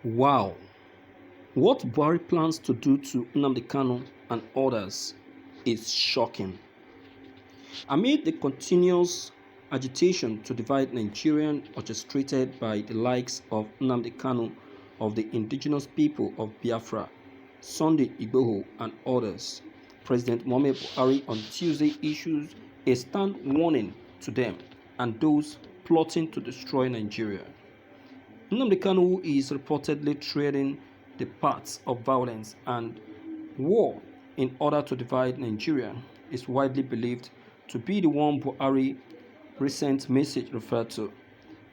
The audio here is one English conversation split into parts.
Wow, what Buhari plans to do to Nnamdi Kanu and others is shocking. Amid the continuous agitation to divide Nigeria orchestrated by the likes of Nnamdi Kanu of the indigenous people of Biafra, Sunday Igboho and others, President Muhammad Buhari on Tuesday issued a stand warning to them and those plotting to destroy Nigeria. Nnamdi Kanu is reportedly treading the paths of violence and war in order to divide Nigeria is widely believed to be the one Buhari recent message referred to.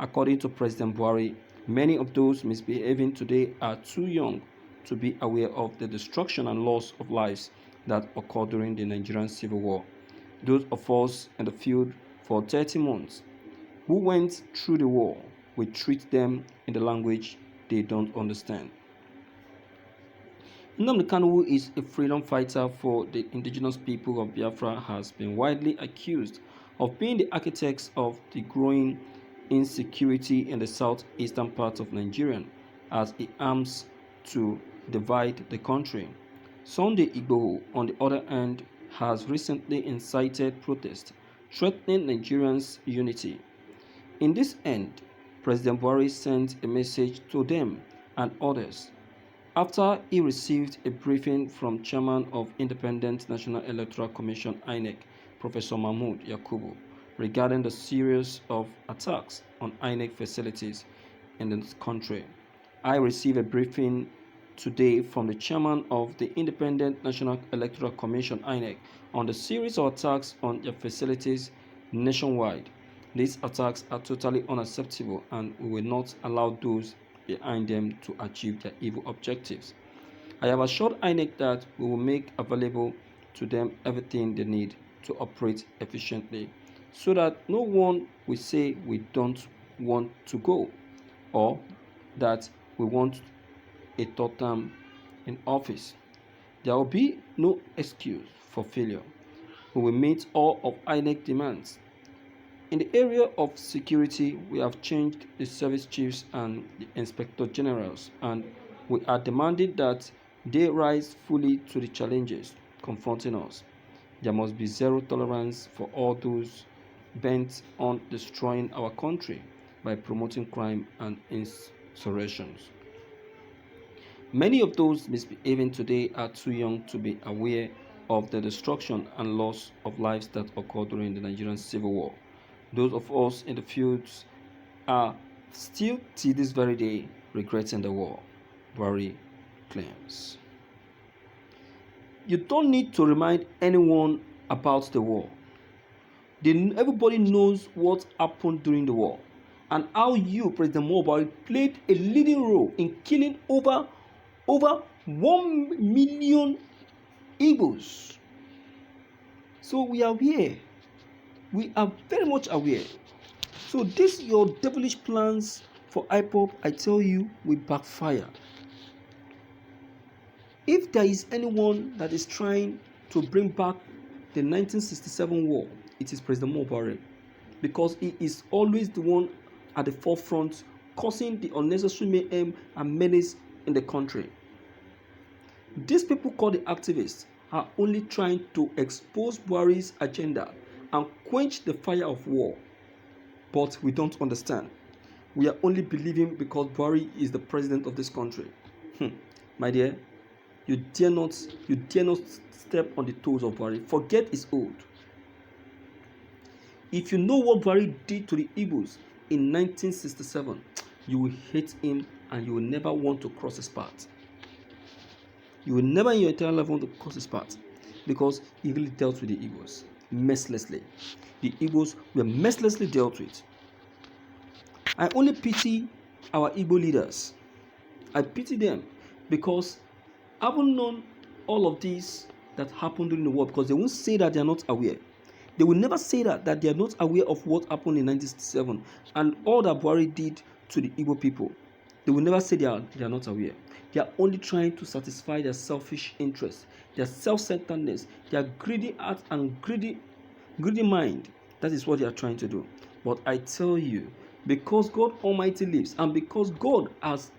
According to President Buhari, many of those misbehaving today are too young to be aware of the destruction and loss of lives that occurred during the Nigerian Civil War. Those of us in the field for 30 months who went through the war will treat them in the language they don't understand. Nnamdi Kanu, who is a freedom fighter for the indigenous people of Biafra, has been widely accused of being the architect of the growing insecurity in the southeastern part of Nigeria as he aims to divide the country. Sunday Igboho, on the other hand, has recently incited protest, threatening Nigerians' unity. In this end, President Buhari sent a message to them and others after he received a briefing from Chairman of Independent National Electoral Commission (INEC), Professor Mahmood Yakubu, regarding the series of attacks on INEC facilities in the country. I received a briefing today from the Chairman of the Independent National Electoral Commission (INEC) on the series of attacks on their facilities nationwide. These attacks are totally unacceptable and we will not allow those behind them to achieve their evil objectives. I have assured INEC that we will make available to them everything they need to operate efficiently so that no one will say we don't want to go or that we want a third term in office. There will be no excuse for failure. We will meet all of INEC demands. In the area of security, we have changed the service chiefs and the inspector generals, and we are demanding that they rise fully to the challenges confronting us. There must be zero tolerance for all those bent on destroying our country by promoting crime and insurrections. Many of those misbehaving today are too young to be aware of the destruction and loss of lives that occurred during the Nigerian Civil War. Those of us in the fields are still to this very day regretting the war, Buhari claims. You don't need to remind anyone about the war. Everybody knows what happened during the war and how you, President Buhari, played a leading role in killing over 1 million Igbos. So we are here. We are very much aware. So this your devilish plans for IPOP, I tell you, will backfire. If there is anyone that is trying to bring back the 1967 war, it is President Buhari, because he is always the one at the forefront causing the unnecessary mayhem and menace in the country. These people called the activists are only trying to expose Buhari's agenda and quench the fire of war. But we don't understand. We are only believing because Buhari is the president of this country. My dear, you dare not step on the toes of Buhari. Forget his old. If you know what Buhari did to the Igbos in 1967, you will hate him and you will never want to cross his path. You will never in your entire life want to cross his path because he really dealt with the Igbos mercilessly. The Igbos were mercilessly dealt with. I only pity our Igbo leaders. I pity them because I haven't known all of this that happened during the war, because they won't say that they are not aware. They will never say that they are not aware of what happened in 1967 and all that Buhari did to the Igbo people. They will never say they are not aware. They are only trying to satisfy their selfish interests, their self-centeredness, their greedy heart and greedy mind. That is what they are trying to do. But I tell you, because God Almighty lives and because God has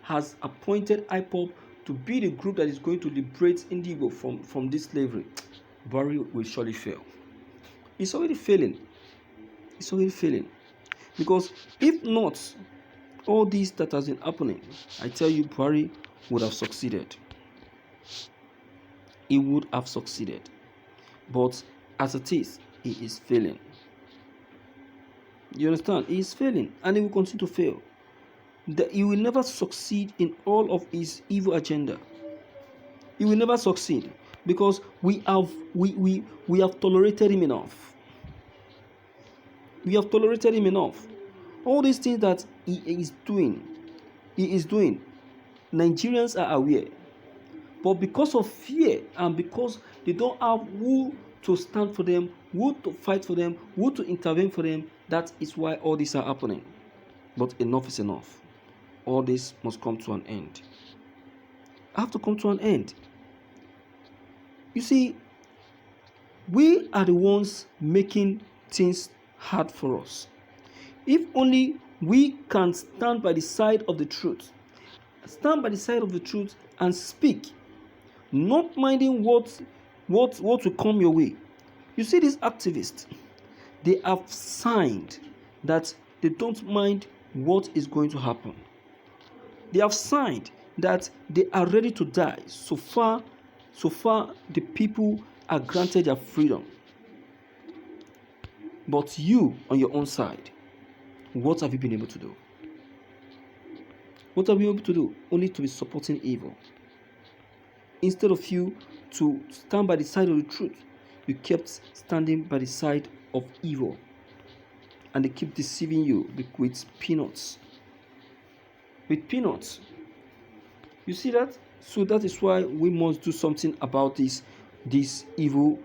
has appointed IPOB to be the group that is going to liberate Indigo from this slavery, Buhari will surely fail. It's already failing. It's already failing. Because if not, all this that has been happening, I tell you, Buhari would have succeeded. He would have succeeded. But as it is, he is failing. You understand? He is failing, and he will continue to fail. He will never succeed in all of his evil agenda. He will never succeed because we have tolerated him enough. We have tolerated him enough. All these things that he is doing, Nigerians are aware. But because of fear and because they don't have who to stand for them, who to fight for them, who to intervene for them, that is why all these are happening. But enough is enough. All this must come to an end. I have to come to an end. You see, we are the ones making things hard for us. If only we can stand by the side of the truth, and speak, not minding what will come your way. You see, these activists, they have signed that they don't mind what is going to happen. They have signed that they are ready to die so far the people are granted their freedom. But you, on your own side, what have you been able to do? What have you been able to do? Only to be supporting evil. Instead of you to stand by the side of the truth, you kept standing by the side of evil. And they keep deceiving you with peanuts. With peanuts. You see that? So that is why we must do something about this evil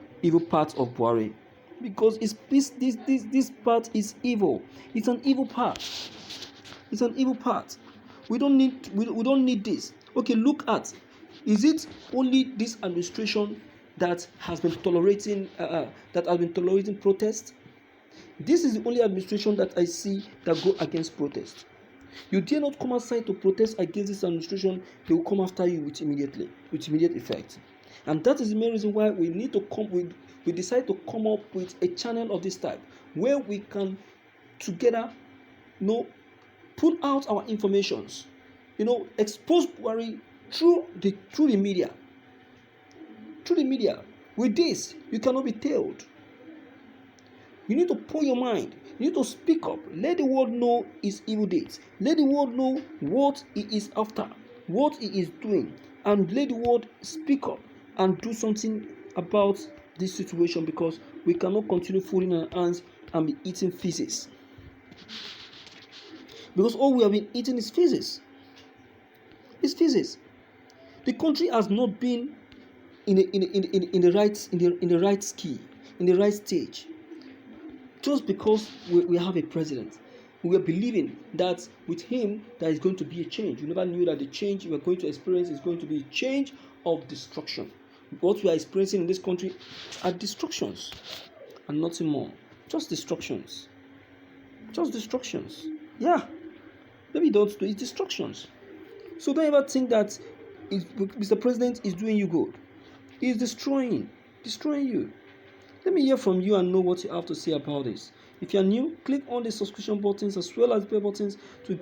part of Buhari. Because this part is evil. It's an evil part. It's an evil part. We don't need this. Okay, look at, is it only this administration that has been tolerating protest? This is the only administration that I see that go against protest. You dare not come outside to protest against this administration, they will come after you with immediate effect. And that is the main reason why we need to we decide to come up with a channel of this type where we can together put out our informations, expose Buhari through the media. Through the media. With this, you cannot be tailed. You need to pour your mind. You need to speak up. Let the world know his evil deeds. Let the world know what he is after, what he is doing, and let the world speak up and do something about this situation, because we cannot continue folding our hands and be eating feces. Because all we have been eating is feces. It's feces. The country has not been in the right stage. Just because we have a president, we are believing that with him there is going to be a change. We never knew that the change we are going to experience is going to be a change of destruction. What we are experiencing in this country are destructions and nothing more. Just destructions. Just destructions. Yeah. Maybe don't do it. It's destructions. So don't ever think that Mr. President is doing you good. He is destroying you. Let me hear from you and know what you have to say about this. If you are new, click on the subscription buttons as well as the bell buttons to